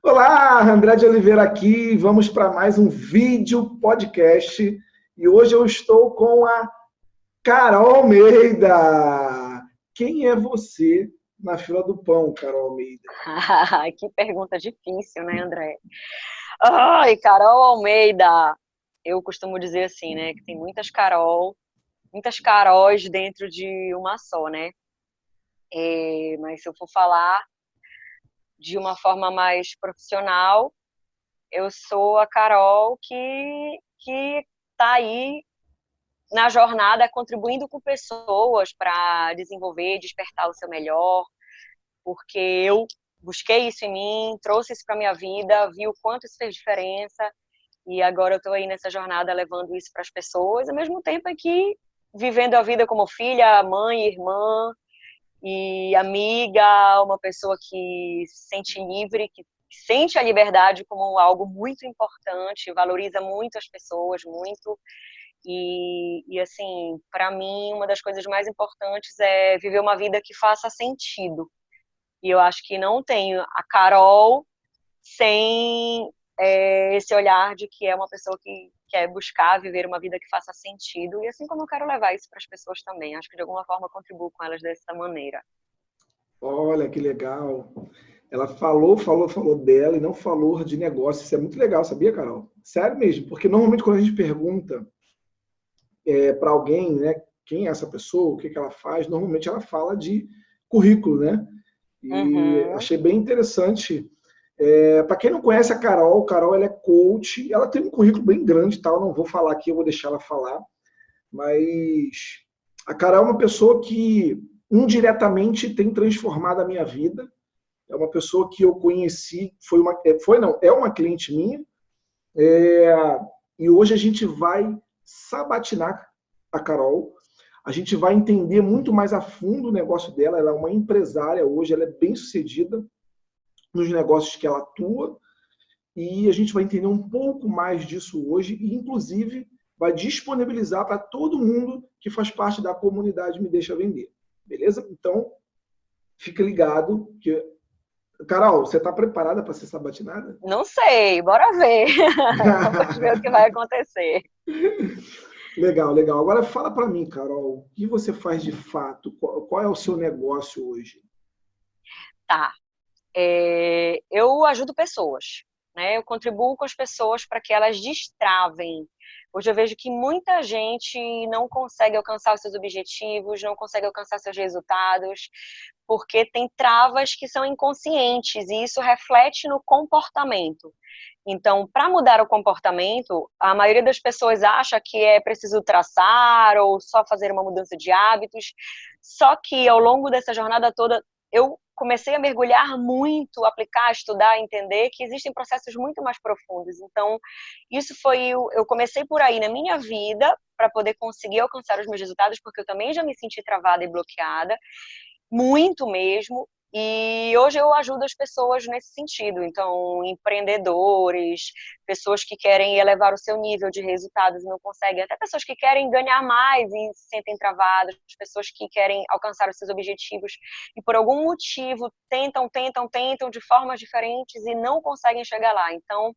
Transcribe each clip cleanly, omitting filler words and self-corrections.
Olá, André de Oliveira aqui. Vamos para mais um vídeo podcast. E hoje eu estou com a Carol Almeida. Quem é você na fila do pão, Carol Almeida? Que pergunta difícil, né, André? Ai, Carol Almeida. Eu costumo dizer assim, né, que tem muitas Caróis dentro de uma só, né? Mas se eu for falar de uma forma mais profissional, eu sou a Carol que tá aí na jornada contribuindo com pessoas para desenvolver, despertar o seu melhor, porque eu busquei isso em mim, trouxe isso para minha vida, vi o quanto isso fez diferença e agora eu estou aí nessa jornada levando isso para as pessoas, ao mesmo tempo aqui vivendo a vida como filha, mãe, irmã e amiga, uma pessoa que se sente livre, que sente a liberdade como algo muito importante, valoriza muito as pessoas, muito. E assim, para mim, uma das coisas mais importantes é viver uma vida que faça sentido. E eu acho que não tenho a Carol sem esse olhar de que é uma pessoa que quer buscar viver uma vida que faça sentido. E assim como eu quero levar isso para as pessoas também. Acho que de alguma forma eu contribuo com elas dessa maneira. Olha que legal. Ela falou dela e não falou de negócio. Isso é muito legal, sabia, Carol? Sério mesmo, porque normalmente quando a gente pergunta para alguém, né, quem é essa pessoa, o que ela faz, normalmente ela fala de currículo, né? E Uhum. achei bem interessante. Para quem não conhece a Carol, Carol ela é coach, ela tem um currículo bem grande, tal. Não vou falar aqui, eu vou deixar ela falar. Mas a Carol é uma pessoa que indiretamente tem transformado a minha vida. É uma pessoa que eu conheci, é uma cliente minha. E hoje a gente vai sabatinar a Carol. A gente vai entender muito mais a fundo o negócio dela. Ela é uma empresária hoje, ela é bem sucedida nos negócios que ela atua, e a gente vai entender um pouco mais disso hoje e, inclusive, vai disponibilizar para todo mundo que faz parte da comunidade Me Deixa Vender. Beleza? Então, fica ligado que... Carol, você está preparada para ser sabatinada? Não sei, bora ver. Vamos ver o que vai acontecer. Legal, legal. Agora fala para mim, Carol, o que você faz de fato? Qual é o seu negócio hoje? Tá. Eu ajudo pessoas, né? Eu contribuo com as pessoas para que elas destravem. Hoje eu vejo que muita gente não consegue alcançar os seus objetivos, não consegue alcançar seus resultados, porque tem travas que são inconscientes e isso reflete no comportamento. Então, para mudar o comportamento, a maioria das pessoas acha que é preciso traçar ou só fazer uma mudança de hábitos. Só que ao longo dessa jornada toda, eu comecei a mergulhar muito, aplicar, estudar, entender que existem processos muito mais profundos. Então, isso foi, eu comecei por aí na minha vida para poder conseguir alcançar os meus resultados, porque eu também já me senti travada e bloqueada, muito mesmo. E hoje eu ajudo as pessoas nesse sentido. Então, empreendedores, pessoas que querem elevar o seu nível de resultados e não conseguem, até pessoas que querem ganhar mais e se sentem travadas, pessoas que querem alcançar os seus objetivos e por algum motivo tentam de formas diferentes e não conseguem chegar lá. Então,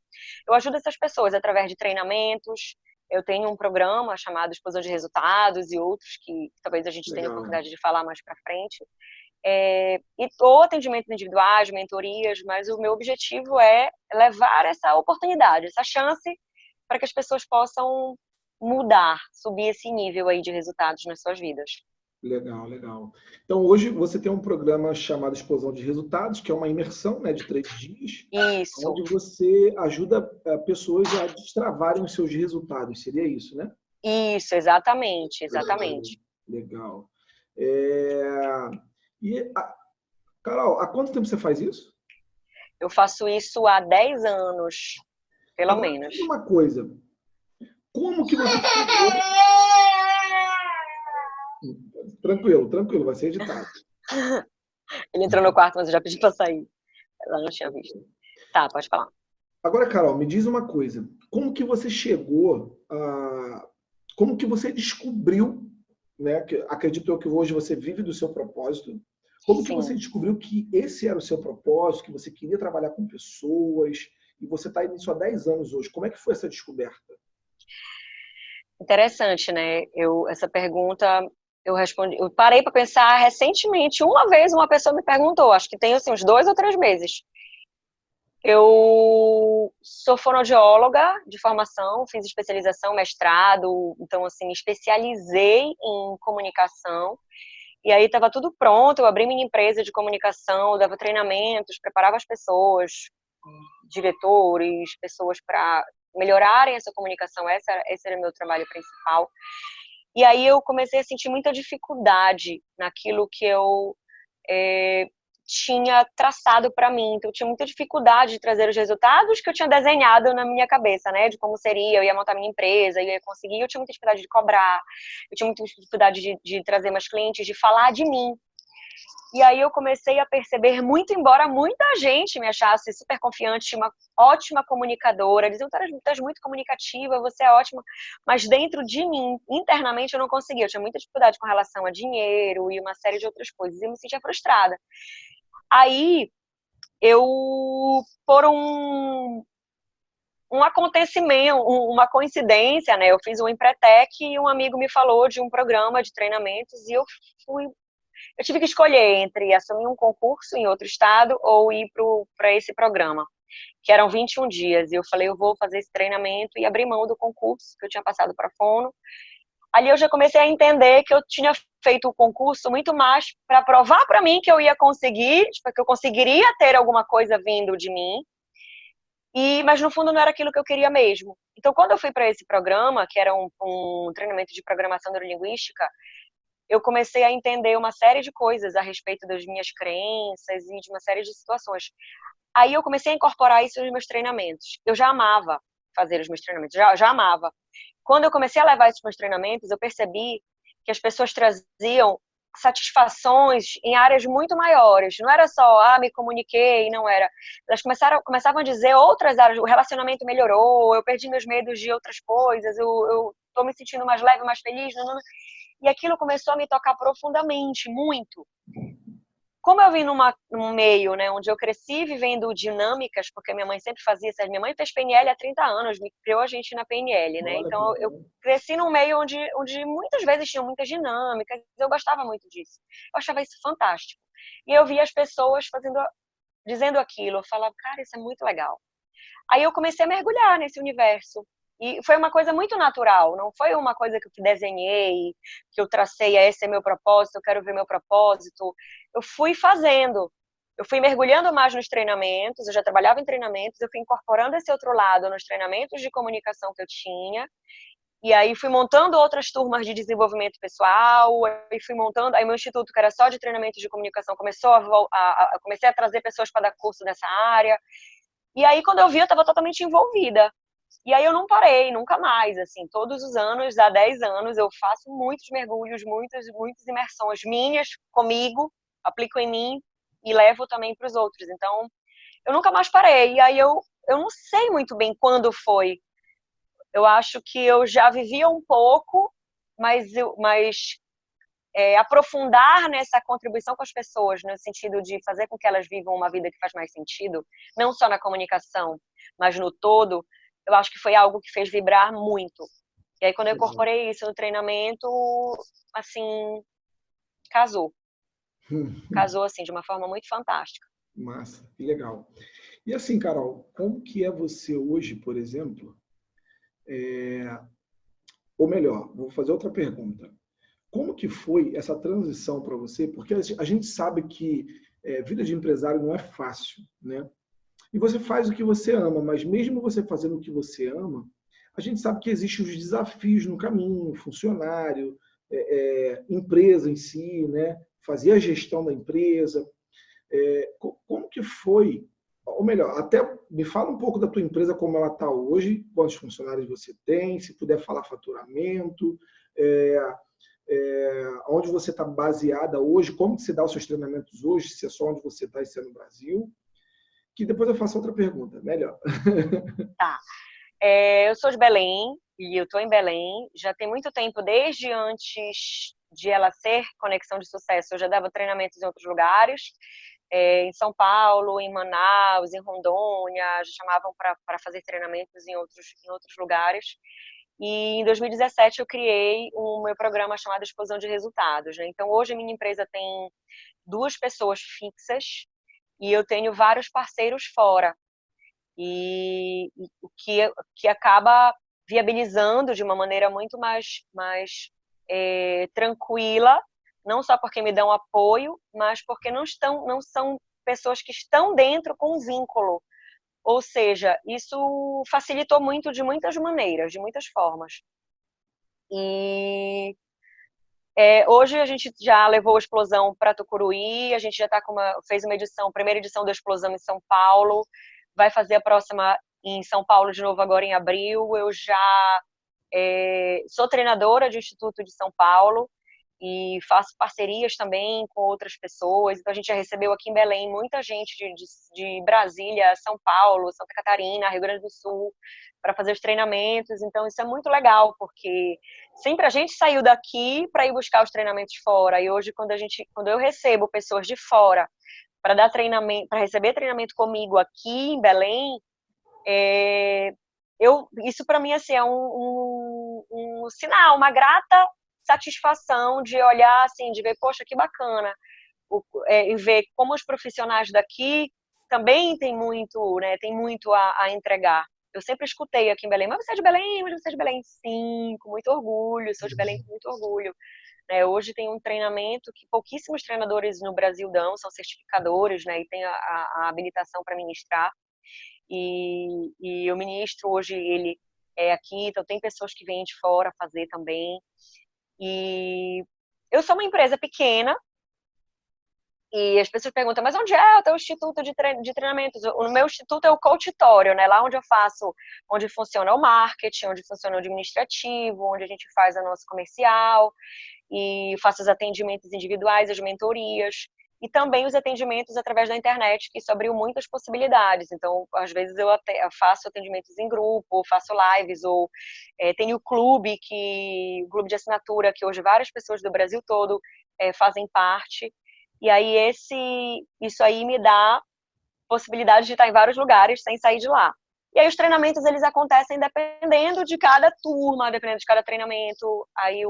eu ajudo essas pessoas através de treinamentos. Eu tenho um programa chamado Explosão de Resultados e outros que talvez a gente tenha a Legal. oportunidade de falar mais para frente. Ou atendimentos individuais, mentorias, mas o meu objetivo é levar essa oportunidade, essa chance para que as pessoas possam mudar, subir esse nível aí de resultados nas suas vidas. Legal, legal. Então, hoje você tem um programa chamado Explosão de Resultados, que é uma imersão, né, de 3 dias, Isso, onde você ajuda pessoas a destravarem os seus resultados. Seria isso, né? isso, exatamente, Legal, exatamente. legal. É, E, Carol, há quanto tempo você faz isso? Eu faço isso há 10 anos, pelo Agora, me menos. diz uma coisa. Como que você chegou... Tranquilo, tranquilo, vai ser editado. Ele entrou no quarto, mas eu já pedi para sair. Ela não tinha visto. Tá, pode falar. Agora, Carol, me diz uma coisa. Como que você chegou a... Como que você descobriu, né? Que acredito eu que hoje você vive do seu propósito. Como que você Sim. descobriu que esse era o seu propósito, que você queria trabalhar com pessoas, e você está nisso há 10 anos hoje? Como é que foi essa descoberta? Interessante, né? Essa pergunta eu respondi, eu parei para pensar recentemente. Uma vez uma pessoa me perguntou, acho que tem assim, uns 2 ou 3 meses. Eu sou fonoaudióloga de formação, fiz especialização, mestrado, então assim, me especializei em comunicação. E aí estava tudo pronto, eu abri minha empresa de comunicação, dava treinamentos, preparava as pessoas, diretores, pessoas para melhorarem essa comunicação, esse era o meu trabalho principal. E aí eu comecei a sentir muita dificuldade naquilo que eu tinha traçado para mim. Então, eu tinha muita dificuldade de trazer os resultados que eu tinha desenhado na minha cabeça, né? De como seria, eu ia montar minha empresa, eu ia conseguir. Eu tinha muita dificuldade de cobrar, eu tinha muita dificuldade de trazer mais clientes, de falar de mim. E aí eu comecei a perceber, muito embora muita gente me achasse super confiante, uma ótima comunicadora, diziam, tu és muito comunicativa, você é ótima, mas dentro de mim, internamente, eu não conseguia. Eu tinha muita dificuldade com relação a dinheiro e uma série de outras coisas, e eu me sentia frustrada. Aí, eu, por um acontecimento, uma coincidência, né? Eu fiz um Empretec e um amigo me falou de um programa de treinamentos e eu tive que escolher entre assumir um concurso em outro estado ou ir para esse programa, que eram 21 dias. E eu falei, eu vou fazer esse treinamento e abrir mão do concurso que eu tinha passado para fono. Ali eu já comecei a entender que eu tinha feito o concurso muito mais para provar para mim que eu ia conseguir, tipo, que eu conseguiria ter alguma coisa vindo de mim, mas no fundo não era aquilo que eu queria mesmo. Então, quando eu fui para esse programa, que era um treinamento de programação neurolinguística, eu comecei a entender uma série de coisas a respeito das minhas crenças e de uma série de situações. Aí eu comecei a incorporar isso nos meus treinamentos. Eu já amava fazer os meus treinamentos, já amava. Quando eu comecei a levar esses meus treinamentos, eu percebi que as pessoas traziam satisfações em áreas muito maiores. Não era só, me comuniquei, não era. Elas começavam a dizer outras áreas, o relacionamento melhorou, eu perdi meus medos de outras coisas, eu tô me sentindo mais leve, mais feliz. E aquilo começou a me tocar profundamente, muito. Como eu vim num meio, né, onde eu cresci vivendo dinâmicas, porque minha mãe sempre fazia isso, minha mãe fez PNL há 30 anos, me criou a gente na PNL, né? Olha que Então eu legal. cresci num meio onde muitas vezes tinham muitas dinâmicas, eu gostava muito disso. Eu achava isso fantástico. E eu via as pessoas dizendo aquilo, eu falava, cara, isso é muito legal. Aí eu comecei a mergulhar nesse universo. E foi uma coisa muito natural, não foi uma coisa que eu desenhei, que eu tracei, esse é meu propósito, eu quero ver meu propósito. Eu fui fazendo, eu fui mergulhando mais nos treinamentos, eu já trabalhava em treinamentos, eu fui incorporando esse outro lado nos treinamentos de comunicação que eu tinha, e aí fui montando outras turmas de desenvolvimento pessoal, aí fui montando, aí meu instituto, que era só de treinamento de comunicação, comecei a trazer pessoas para dar curso nessa área, e aí quando eu vi, eu estava totalmente envolvida. E aí eu não parei, nunca mais, assim, todos os anos, há 10 anos, eu faço muitos mergulhos, muitas imersões minhas, comigo, aplico em mim e levo também para os outros. Então, eu nunca mais parei. E aí eu não sei muito bem quando foi. Eu acho que eu já vivia um pouco, mas aprofundar nessa contribuição com as pessoas, no sentido de fazer com que elas vivam uma vida que faz mais sentido, não só na comunicação, mas no todo, eu acho que foi algo que fez vibrar muito. E aí, quando eu Legal. incorporei isso no treinamento, assim, casou. Casou, assim, de uma forma muito fantástica. Massa, que legal. E assim, Carol, como que é você hoje, por exemplo, ou melhor, vou fazer outra pergunta. Como que foi essa transição para você? Porque a gente sabe que vida de empresário não é fácil, né? E você faz o que você ama, mas mesmo você fazendo o que você ama, a gente sabe que existem os desafios no caminho, funcionário, empresa em si, né? Fazer a gestão da empresa. Como que foi, ou melhor, até me fala um pouco da tua empresa, como ela está hoje, quantos funcionários você tem, se puder falar faturamento, onde você está baseada hoje, como que você dá os seus treinamentos hoje, se é só onde você está e se é no Brasil, que depois eu faço outra pergunta, melhor. Tá. Eu sou de Belém, e eu estou em Belém, já tem muito tempo, desde antes de ela ser conexão de sucesso, eu já dava treinamentos em outros lugares, em São Paulo, em Manaus, em Rondônia, já chamavam para fazer treinamentos em outros lugares. E em 2017 eu criei o meu programa chamado Explosão de Resultados, né? Então hoje a minha empresa tem 2 pessoas fixas e eu tenho vários parceiros fora. E o que acaba viabilizando de uma maneira muito mais tranquila, não só porque me dão apoio, mas porque não são pessoas que estão dentro com vínculo. Ou seja, isso facilitou muito de muitas maneiras, de muitas formas. E hoje a gente já levou a Explosão para Tucuruí, a gente já fez uma edição, primeira edição da Explosão em São Paulo, vai fazer a próxima em São Paulo de novo agora em abril. Eu já sou treinadora de Instituto de São Paulo e faço parcerias também com outras pessoas. Então a gente já recebeu aqui em Belém muita gente de Brasília, São Paulo, Santa Catarina, Rio Grande do Sul, para fazer os treinamentos. Então isso é muito legal, porque sempre a gente saiu daqui para ir buscar os treinamentos fora. E hoje quando eu recebo pessoas de fora para dar treinamento, para receber treinamento comigo aqui em Belém, isso para mim assim, é um sinal, uma grata satisfação de olhar assim, de ver, poxa, que bacana, e ver como os profissionais daqui também têm muito, né, tem muito a entregar. Eu sempre escutei aqui em Belém, mas você é de Belém? Mas você é de Belém? Sim, com muito orgulho, sou de Belém com muito orgulho. Hoje tem um treinamento que pouquíssimos treinadores no Brasil dão, são certificadores, né, e tem a habilitação para ministrar. E eu ministro hoje ele aqui, então tem pessoas que vêm de fora fazer também. E eu sou uma empresa pequena e as pessoas perguntam, mas onde é o teu instituto de treinamentos? O meu instituto é o Coachitório, né? Lá onde funciona o marketing, onde funciona o administrativo, onde a gente faz a nossa comercial e faço os atendimentos individuais, as mentorias. E também os atendimentos através da internet, que isso abriu muitas possibilidades. Então, às vezes eu faço atendimentos em grupo, ou faço lives, ou tenho o clube de assinatura, que hoje várias pessoas do Brasil todo fazem parte. E aí isso aí me dá possibilidade de estar em vários lugares sem sair de lá. E aí os treinamentos, eles acontecem dependendo de cada turma, dependendo de cada treinamento. Aí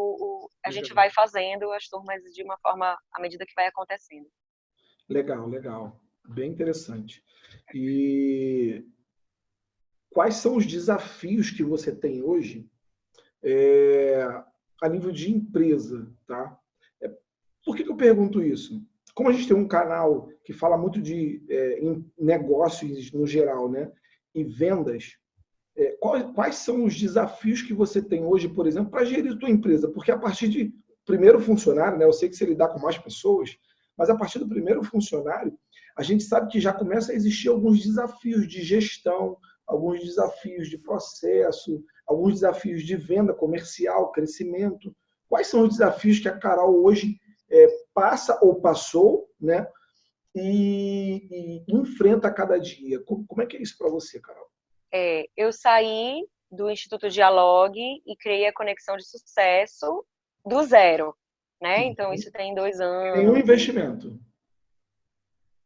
a gente vai fazendo as turmas de uma forma à medida que vai acontecendo. Legal, legal. Bem interessante. E quais são os desafios que você tem hoje a nível de empresa, tá? Por que eu pergunto isso? Como a gente tem um canal que fala muito de negócios no geral, né? E vendas, quais são os desafios que você tem hoje, por exemplo, para gerir a tua empresa? Porque a partir de primeiro funcionário, né? Eu sei que você lidar com mais pessoas, mas a partir do primeiro funcionário, a gente sabe que já começa a existir alguns desafios de gestão, alguns desafios de processo, alguns desafios de venda comercial, crescimento. Quais são os desafios que a Carol hoje passa ou passou, né? E enfrenta a cada dia? Como é que é isso para você, Carol? Eu saí do Instituto Dialogue e criei a Conexão de Sucesso do zero, né? Então, isso tem 2 anos. Sem nenhum investimento.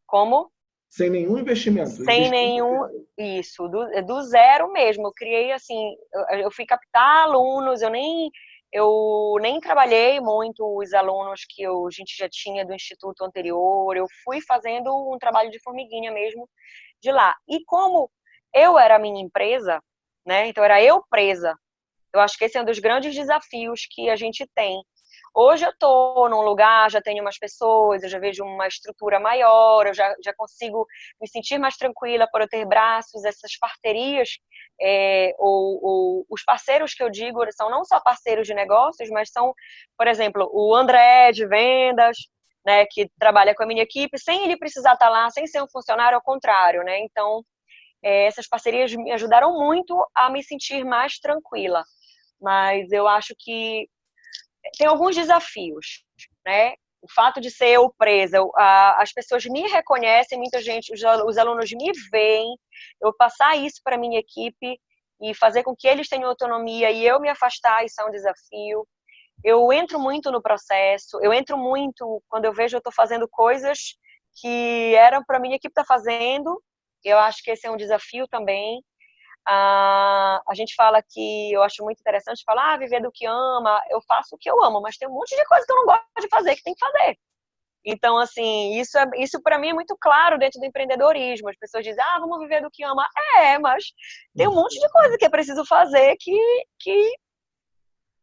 Como? Sem nenhum investimento. Sem nenhum... Isso, do zero mesmo. Eu criei, assim, eu fui captar alunos, eu nem trabalhei muito os alunos que a gente já tinha do instituto anterior, eu fui fazendo um trabalho de formiguinha mesmo de lá. E como eu era a minha empresa, né? Então era eu presa. Eu acho que esse é um dos grandes desafios que a gente tem. Hoje eu estou num lugar, já tenho umas pessoas, eu já vejo uma estrutura maior, eu já consigo me sentir mais tranquila por eu ter braços, essas parcerias, ou os parceiros que eu digo são não só parceiros de negócios, mas são, por exemplo, o André de vendas, né, que trabalha com a minha equipe, sem ele precisar estar lá, sem ser um funcionário, ao contrário, né? Então, essas parcerias me ajudaram muito a me sentir mais tranquila. Mas eu acho que tem alguns desafios, né? O fato de ser eu presa, as pessoas me reconhecem, muita gente, os alunos me veem, eu passar isso para a minha equipe e fazer com que eles tenham autonomia e eu me afastar, isso é um desafio. eu entro muito no processo, eu entro muito quando eu vejo eu estou fazendo coisas que eram para minha equipe estar fazendo. Eu acho que esse é um desafio também. A gente fala que eu acho muito interessante falar, viver do que ama. Eu faço o que eu amo, mas tem um monte de coisa que eu não gosto de fazer, que tem que fazer. Então, assim, isso para mim é muito claro dentro do empreendedorismo. As pessoas dizem, vamos viver do que ama. Mas tem um monte de coisa que é preciso fazer que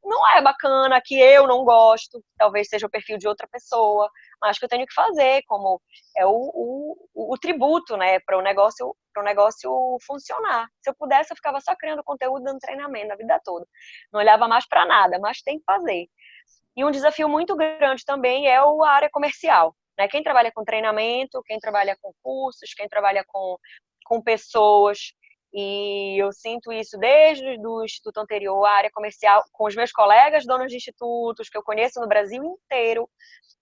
não é bacana, que eu não gosto, talvez seja o perfil de outra pessoa, mas que eu tenho que fazer, como é o tributo, né, para o negócio funcionar. Se eu pudesse, eu ficava só criando conteúdo, dando treinamento a vida toda. Não olhava mais para nada, mas tem que fazer. E um desafio muito grande também é a área comercial, né? Quem trabalha com treinamento, quem trabalha com cursos, quem trabalha com pessoas, e eu sinto isso desde o instituto anterior, a área comercial, com os meus colegas donos de institutos, que eu conheço no Brasil inteiro,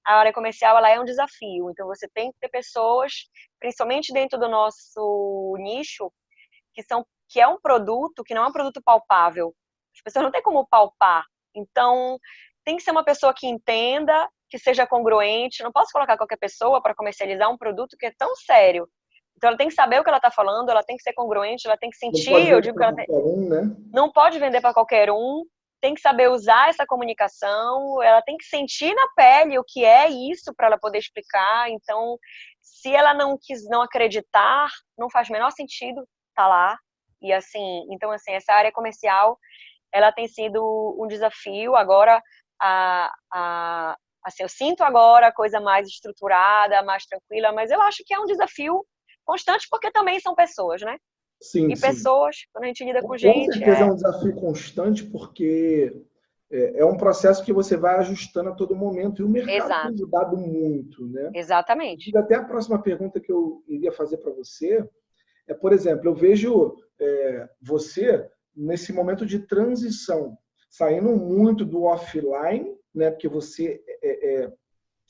a área comercial ela é um desafio. Então, você tem que ter pessoas, principalmente dentro do nosso nicho, que é um produto que não é um produto palpável. As pessoas não têm como palpar. Então, tem que ser uma pessoa que entenda, que seja congruente. Não posso colocar qualquer pessoa para comercializar um produto que é tão sério. Então, ela tem que saber o que ela está falando, ela tem que ser congruente, ela tem que Não pode sentir. Eu vender digo que para ela tem... qualquer um, né? não pode vender para qualquer um. Tem que saber usar essa comunicação, ela tem que sentir na pele o que é isso para ela poder explicar. Então, se ela não acreditar, não faz o menor sentido estar lá. E assim, então assim, essa área comercial, ela tem sido um desafio. Agora, assim, eu sinto agora a coisa mais estruturada, mais tranquila, mas eu acho que é um desafio constante porque também são pessoas, né? Sim, E sim. pessoas, quando a gente lida com Com gente, certeza é um desafio constante, porque é um processo que você vai ajustando a todo momento, e o mercado tem exato, mudado muito, né? exatamente. Até a próxima pergunta que eu iria fazer para você é, por exemplo, eu vejo você nesse momento de transição, saindo muito do offline, né? Porque você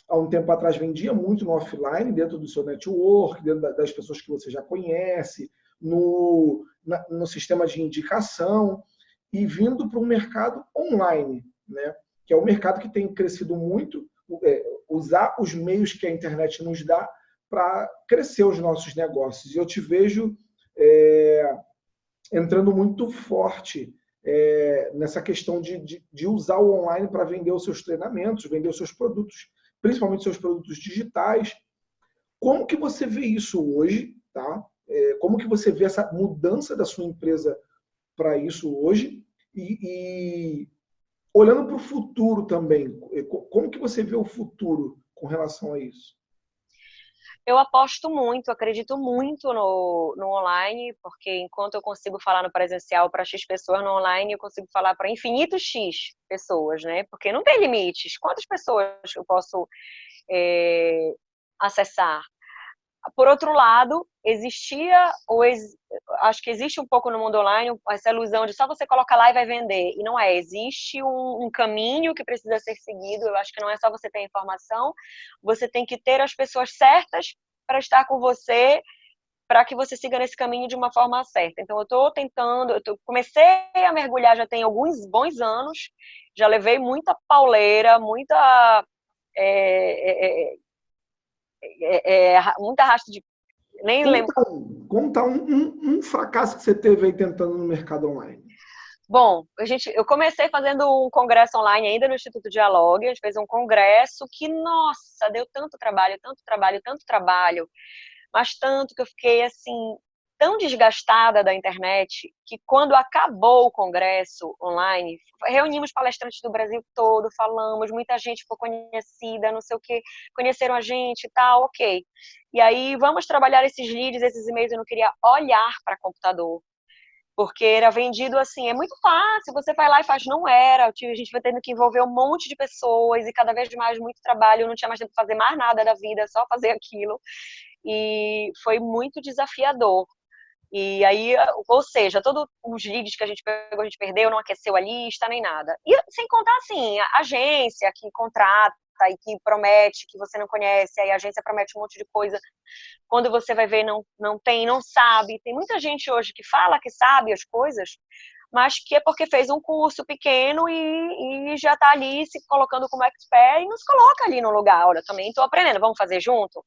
há um tempo atrás vendia muito no offline, dentro do seu network, dentro das pessoas que você já conhece, no sistema de indicação, e vindo para um mercado online, né? Que é um mercado que tem crescido muito, usar os meios que a internet nos dá para crescer os nossos negócios. E eu te vejo entrando muito forte nessa questão de usar o online para vender os seus treinamentos, vender os seus produtos, principalmente seus produtos digitais. Como que você vê isso hoje, tá? Como que você vê essa mudança da sua empresa para isso hoje? E olhando para o futuro também, como que você vê o futuro com relação a isso? Eu aposto muito, acredito muito no online, porque enquanto eu consigo falar no presencial para X pessoas, no online eu consigo falar para infinito X pessoas, né? Porque não tem limites. Quantas pessoas eu posso acessar? Por outro lado, acho que existe um pouco no mundo online essa ilusão de só você colocar lá e vai vender. E não é, existe um caminho que precisa ser seguido. Eu acho que não é só você ter informação, você tem que ter as pessoas certas para estar com você, para que você siga nesse caminho de uma forma certa. Então, eu estou tentando, comecei a mergulhar já tem alguns bons anos, já levei muita pauleira, é, é, muita arrasto de... Nem lembro. Conta um fracasso que você teve aí tentando no mercado online. Bom, eu comecei fazendo um congresso online ainda no Instituto Dialogue. A gente fez um congresso que, nossa, deu tanto trabalho, tanto trabalho, tanto trabalho, mas tanto que eu fiquei assim tão desgastada da internet que quando acabou o congresso online, reunimos palestrantes do Brasil todo, falamos, muita gente ficou conhecida, não sei o que, conheceram a gente e tal, ok. E aí vamos trabalhar esses leads, esses e-mails. Eu não queria olhar para computador, porque era vendido assim, é muito fácil, você vai lá e faz, não era, a gente vai tendo que envolver um monte de pessoas e cada vez mais muito trabalho, eu não tinha mais tempo de fazer mais nada da vida, só fazer aquilo, e foi muito desafiador. E aí, ou seja, todos os leads que a gente pegou, a gente perdeu, não aqueceu a lista, nem nada. E sem contar, assim, a agência que contrata e que promete, que você não conhece, aí a agência promete um monte de coisa, quando você vai ver não tem, não sabe. Tem muita gente hoje que fala que sabe as coisas, mas que é porque fez um curso pequeno e já está ali se colocando como expert e nos coloca ali no lugar. Olha, também estou aprendendo, vamos fazer junto?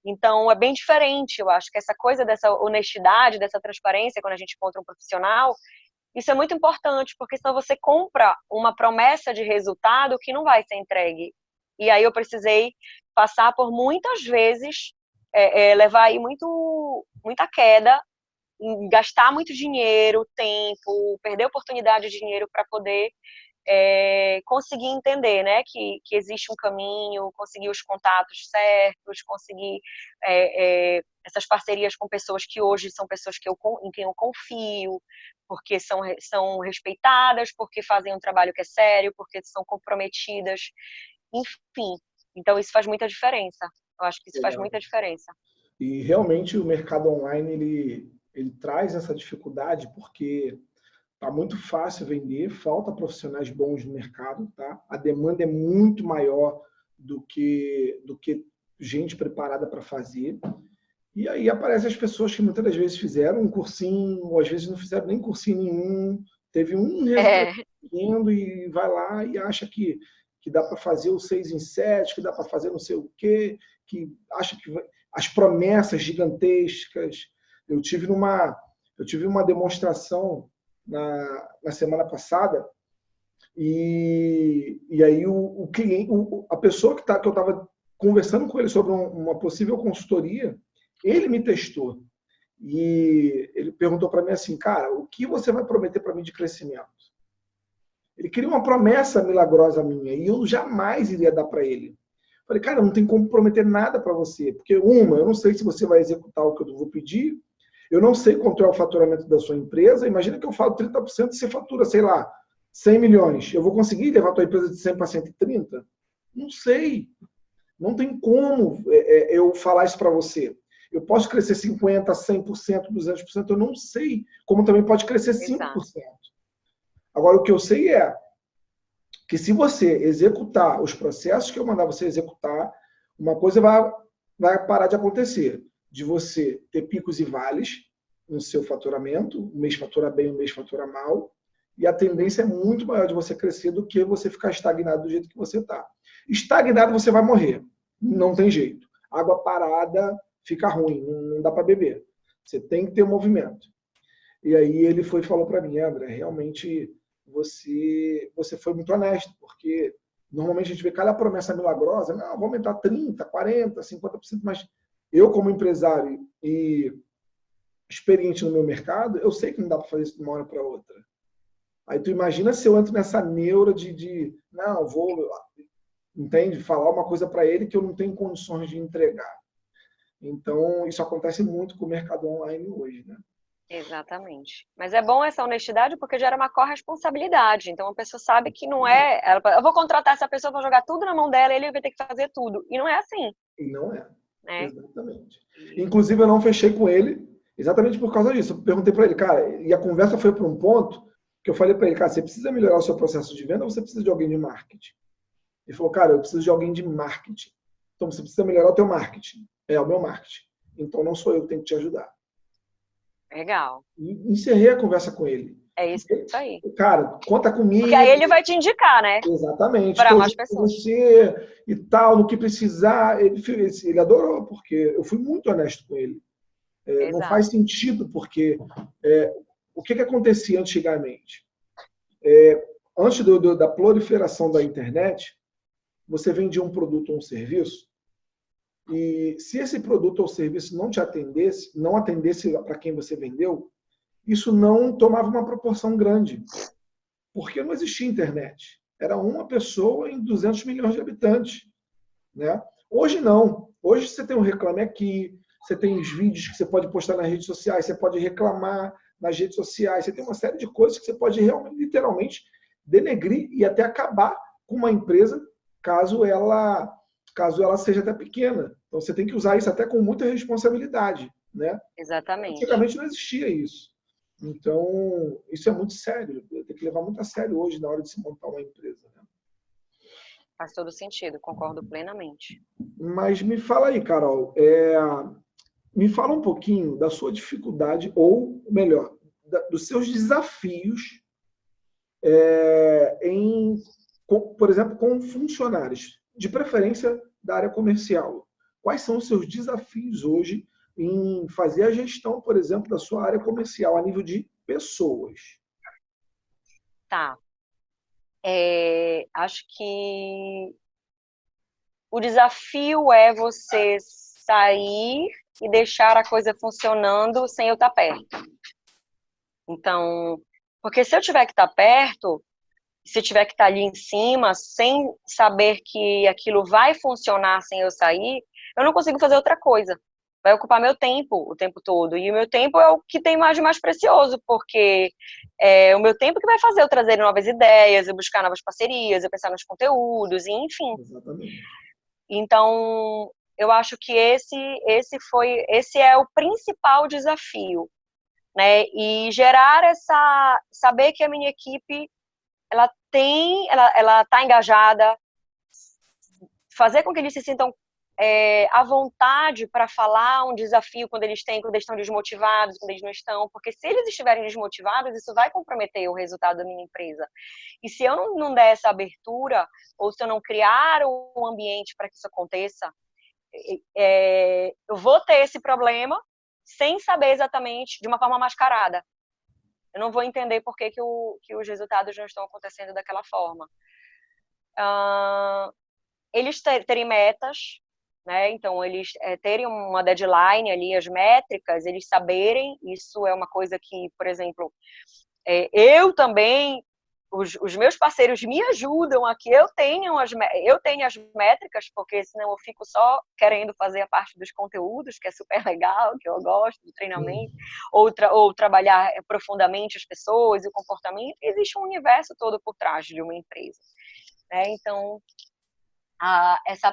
Então, é bem diferente. Eu acho que essa coisa dessa honestidade, dessa transparência, quando a gente encontra um profissional, isso é muito importante, porque senão você compra uma promessa de resultado que não vai ser entregue. E aí eu precisei passar por muitas vezes, levar aí muita queda, gastar muito dinheiro, tempo, perder oportunidade de dinheiro para poder conseguir entender, né, que existe um caminho, conseguir os contatos certos, conseguir essas parcerias com pessoas que hoje são pessoas em quem eu confio, porque são respeitadas, porque fazem um trabalho que é sério, porque são comprometidas, enfim. Então, isso faz muita diferença. Eu acho que isso faz muita diferença. E realmente o mercado online, ele traz essa dificuldade porque tá muito fácil vender, falta profissionais bons no mercado, tá? A demanda é muito maior do que gente preparada para fazer. E aí aparecem as pessoas que muitas das vezes fizeram um cursinho, ou às vezes não fizeram nem cursinho nenhum, teve um resultado e vai lá e acha que dá para fazer o 6 em 7, que dá para fazer não sei o quê, que acha que as promessas gigantescas. Eu tive uma demonstração na semana passada e aí o cliente, a pessoa que eu estava conversando com ele sobre uma possível consultoria, ele me testou e ele perguntou para mim assim, cara, o que você vai prometer para mim de crescimento? Ele queria uma promessa milagrosa minha e eu jamais iria dar para ele. Falei, cara, não tem como prometer nada para você, porque eu não sei se você vai executar o que eu vou pedir, eu não sei quanto é o faturamento da sua empresa, imagina que eu falo 30% e você fatura, sei lá, 100 milhões. Eu vou conseguir levar a tua empresa de 100 para 130? Não sei. Não tem como eu falar isso para você. Eu posso crescer 50%, 100%, 200%, eu não sei. Como também pode crescer 5%. Agora, o que eu sei é que se você executar os processos que eu mandar você executar, uma coisa vai parar de acontecer. De você ter picos e vales no seu faturamento, um mês fatura bem, um mês fatura mal, e a tendência é muito maior de você crescer do que você ficar estagnado do jeito que você está. Estagnado você vai morrer, não tem jeito. Água parada fica ruim, não dá para beber. Você tem que ter movimento. E aí ele foi e falou para mim, André, realmente você foi muito honesto, porque normalmente a gente vê cada promessa milagrosa, não, vou aumentar 30%, 40%, 50%, mas eu, como empresário e experiente no meu mercado, eu sei que não dá para fazer isso de uma hora para outra. Aí tu imagina se eu entro nessa neura não, entende? Falar uma coisa para ele que eu não tenho condições de entregar. Então, isso acontece muito com o mercado online hoje, né? Exatamente. Mas é bom essa honestidade porque gera uma corresponsabilidade. Então a pessoa sabe que não é. Eu vou contratar essa pessoa, vou jogar tudo na mão dela e ele vai ter que fazer tudo. E não é assim. E não é. Né? Exatamente. Inclusive, eu não fechei com ele exatamente por causa disso. Eu perguntei para ele, cara, e a conversa foi para um ponto que eu falei para ele, cara, você precisa melhorar o seu processo de venda ou você precisa de alguém de marketing? Ele falou, cara, eu preciso de alguém de marketing. Então você precisa melhorar o teu marketing. É o meu marketing. Então não sou eu que tenho que te ajudar. Legal. E encerrei a conversa com ele. É isso aí. Cara, conta comigo. Porque aí ele vai te indicar, né? Exatamente. Para mais pessoas. Você e tal, no que precisar. Ele adorou, porque eu fui muito honesto com ele. Não faz sentido, porque o que acontecia antigamente? Antes da proliferação da internet, você vendia um produto ou um serviço, e se esse produto ou serviço não atendesse para quem você vendeu, isso não tomava uma proporção grande, porque não existia internet. Era uma pessoa em 200 milhões de habitantes. Né? Hoje não. Hoje você tem um Reclame Aqui, você tem os vídeos que você pode postar nas redes sociais, você pode reclamar nas redes sociais, você tem uma série de coisas que você pode realmente, literalmente, denegrir e até acabar com uma empresa caso ela seja até pequena. Então você tem que usar isso até com muita responsabilidade. Né? Exatamente. Antigamente não existia isso. Então, isso é muito sério. Tem que levar muito a sério hoje na hora de se montar uma empresa. Né? Faz todo sentido, concordo plenamente. Mas me fala aí, Carol, me fala um pouquinho da sua dificuldade, ou melhor, dos seus desafios por exemplo, com funcionários, de preferência da área comercial. Quais são os seus desafios hoje em fazer a gestão, por exemplo, da sua área comercial a nível de pessoas? Tá. Acho que o desafio é você sair e deixar a coisa funcionando sem eu estar perto. Então, porque se eu tiver que estar perto, se eu tiver que estar ali em cima, sem saber que aquilo vai funcionar sem eu sair, eu não consigo fazer outra coisa. Vai ocupar meu tempo o tempo todo. E o meu tempo é o que tem mais de mais precioso, porque é o meu tempo que vai fazer eu trazer novas ideias, eu buscar novas parcerias, eu pensar nos conteúdos, enfim. Exatamente. Então, eu acho que esse é o principal desafio, né? E gerar saber que a minha equipe ela tá engajada, fazer com que eles se sintam à vontade para falar um desafio quando eles estão desmotivados, quando eles não estão, porque se eles estiverem desmotivados, isso vai comprometer o resultado da minha empresa. E se eu não der essa abertura, ou se eu não criar um ambiente para que isso aconteça, eu vou ter esse problema sem saber exatamente, de uma forma mascarada. Eu não vou entender por que os resultados não estão acontecendo daquela forma. Eles terem metas, né? Então, eles terem uma deadline ali, as métricas, eles saberem, isso é uma coisa que, por exemplo, eu também, os meus parceiros me ajudam a que eu tenha as métricas, porque senão eu fico só querendo fazer a parte dos conteúdos, que é super legal, que eu gosto do treinamento, ou trabalhar profundamente as pessoas e o comportamento. Existe um universo todo por trás de uma empresa, né? Então,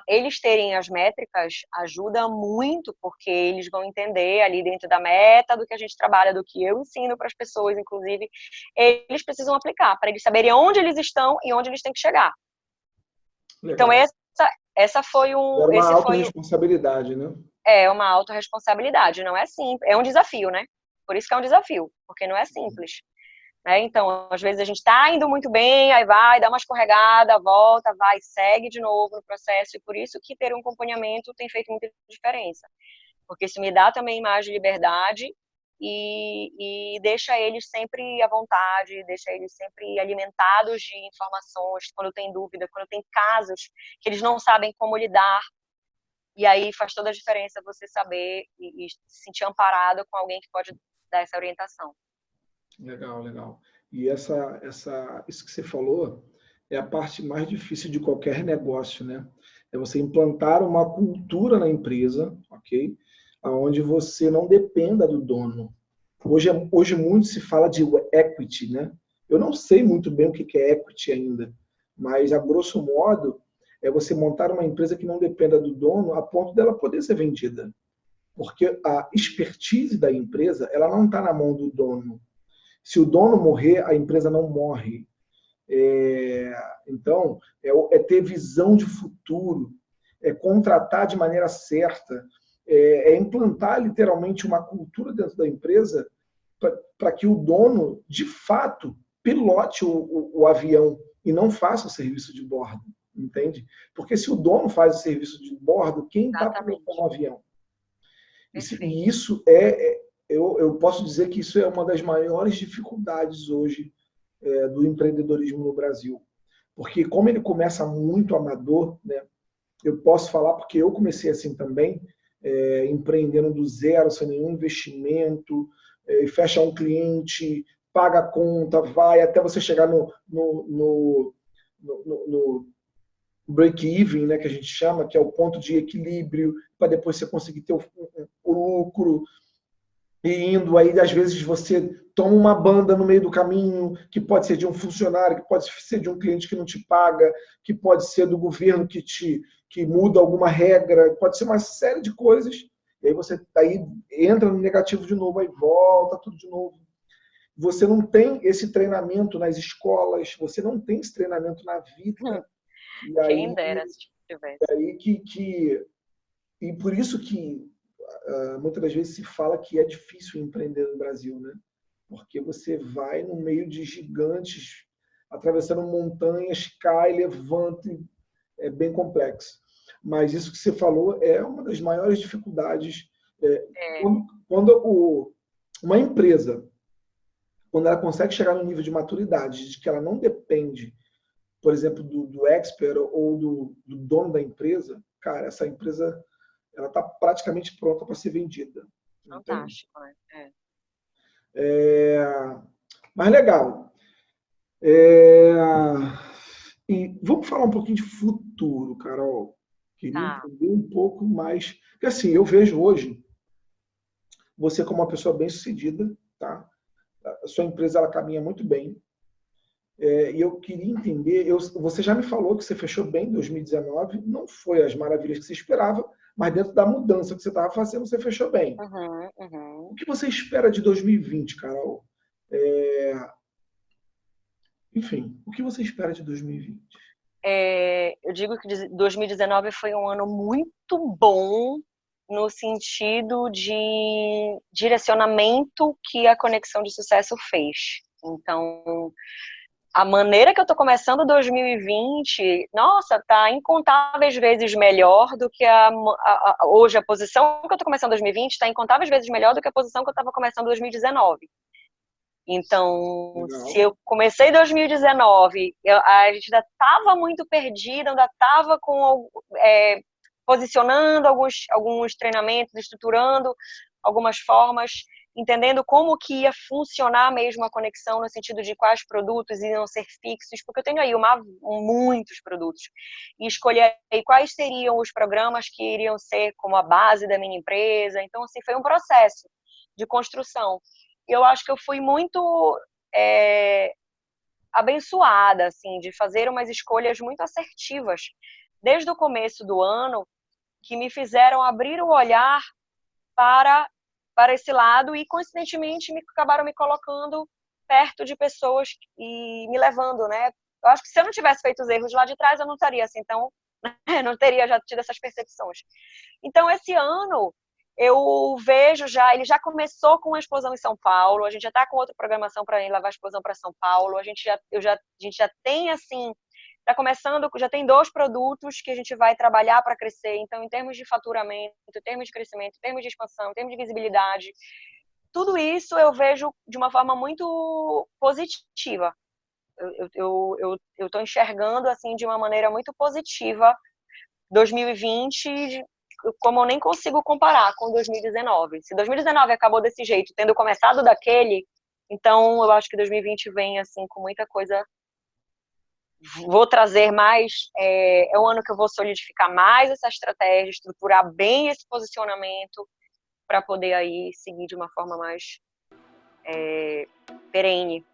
eles terem as métricas ajuda muito, porque eles vão entender ali dentro da meta, do que a gente trabalha, do que eu ensino para as pessoas, inclusive, eles precisam aplicar, para eles saberem onde eles estão e onde eles têm que chegar. Legal. Então, essa foi um... Era uma autorresponsabilidade, né? É uma autorresponsabilidade, não é simples, é um desafio, né? Por isso que é um desafio, porque não é simples. Então, às vezes a gente está indo muito bem, aí vai, dá uma escorregada, volta, vai, segue de novo no processo, e por isso que ter um acompanhamento tem feito muita diferença, porque isso me dá também mais de liberdade e deixa eles sempre à vontade, deixa eles sempre alimentados de informações, quando tem dúvida, quando tem casos que eles não sabem como lidar, e aí faz toda a diferença você saber e se sentir amparado com alguém que pode dar essa orientação. Legal, legal. E isso que você falou é a parte mais difícil de qualquer negócio, né? É você implantar uma cultura na empresa, ok? Onde você não dependa do dono. Hoje muito se fala de equity, né? Eu não sei muito bem o que é equity ainda, mas a grosso modo é você montar uma empresa que não dependa do dono a ponto dela poder ser vendida. Porque a expertise da empresa, ela não está na mão do dono. Se o dono morrer, a empresa não morre. Então, ter visão de futuro, contratar de maneira certa, implantar literalmente uma cultura dentro da empresa para que o dono, de fato, pilote o avião e não faça o serviço de bordo, entende? Porque se o dono faz o serviço de bordo, quem está pilotando o avião? E isso eu posso dizer que isso é uma das maiores dificuldades hoje do empreendedorismo no Brasil. Porque como ele começa muito amador, né, eu posso falar porque eu comecei assim também, empreendendo do zero, sem nenhum investimento, fecha um cliente, paga a conta, vai até você chegar no break-even, né, que a gente chama, que é o ponto de equilíbrio, para depois você conseguir ter o lucro. E indo aí, às vezes você toma uma banda no meio do caminho, que pode ser de um funcionário, que pode ser de um cliente que não te paga, que pode ser do governo que muda alguma regra, pode ser uma série de coisas. E aí você aí entra no negativo de novo, aí volta tudo de novo. Você não tem esse treinamento nas escolas, você não tem esse treinamento na vida. E aí, quem dera se tivesse. E por isso que muitas das vezes se fala que é difícil empreender no Brasil, né? porque você vai no meio de gigantes, atravessando montanhas, cai, levanta, é bem complexo. Mas isso que você falou é uma das maiores dificuldades. Quando uma empresa, quando ela consegue chegar no nível de maturidade, de que ela não depende, por exemplo, do expert ou do dono da empresa, cara, essa empresa ela está praticamente pronta para ser vendida. Fantástico, né? Mas legal. E vamos falar um pouquinho de futuro, Carol. Queria entender um pouco mais. Porque assim, eu vejo hoje você como uma pessoa bem-sucedida, tá? A sua empresa ela caminha muito bem. E eu queria entender, você já me falou que você fechou bem em 2019, não foi as maravilhas que você esperava, mas dentro da mudança que você estava fazendo, você fechou bem. O que você espera de 2020, Carol? Enfim, o que você espera de 2020? Eu digo que 2019 foi um ano muito bom no sentido de direcionamento que a Conexão de Sucesso fez. Então, a maneira que eu estou começando 2020, nossa, tá incontáveis vezes melhor do que hoje a posição que eu estou começando 2020 está incontáveis vezes melhor do que a posição que eu estava começando 2019. Então, Legal. Se eu comecei em 2019, a gente ainda estava muito perdida, ainda estava posicionando alguns treinamentos, estruturando algumas formas, entendendo como que ia funcionar mesmo a conexão no sentido de quais produtos iam ser fixos, porque eu tenho aí muitos produtos, e escolher aí quais seriam os programas que iriam ser como a base da minha empresa. Então, assim, foi um processo de construção. E eu acho que eu fui muito abençoada, assim, de fazer umas escolhas muito assertivas desde o começo do ano, que me fizeram abrir o olhar para esse lado e, coincidentemente, acabaram me colocando perto de pessoas e me levando, né? Eu acho que se eu não tivesse feito os erros lá de trás, eu não estaria assim, então, não teria já tido essas percepções. Então, esse ano, eu vejo ele já começou com a explosão em São Paulo, a gente já está com outra programação para levar a explosão para São Paulo, a gente já tem, assim, está começando, já tem 2 produtos que a gente vai trabalhar para crescer. Então, em termos de faturamento, em termos de crescimento, em termos de expansão, em termos de visibilidade, tudo isso eu vejo de uma forma muito positiva. Eu estou enxergando, assim, de uma maneira muito positiva 2020, como eu nem consigo comparar com 2019. Se 2019 acabou desse jeito, tendo começado daquele, então eu acho que 2020 vem, assim, com muita coisa. Vou trazer mais, é um ano que eu vou solidificar mais essa estratégia, estruturar bem esse posicionamento para poder aí seguir de uma forma mais perene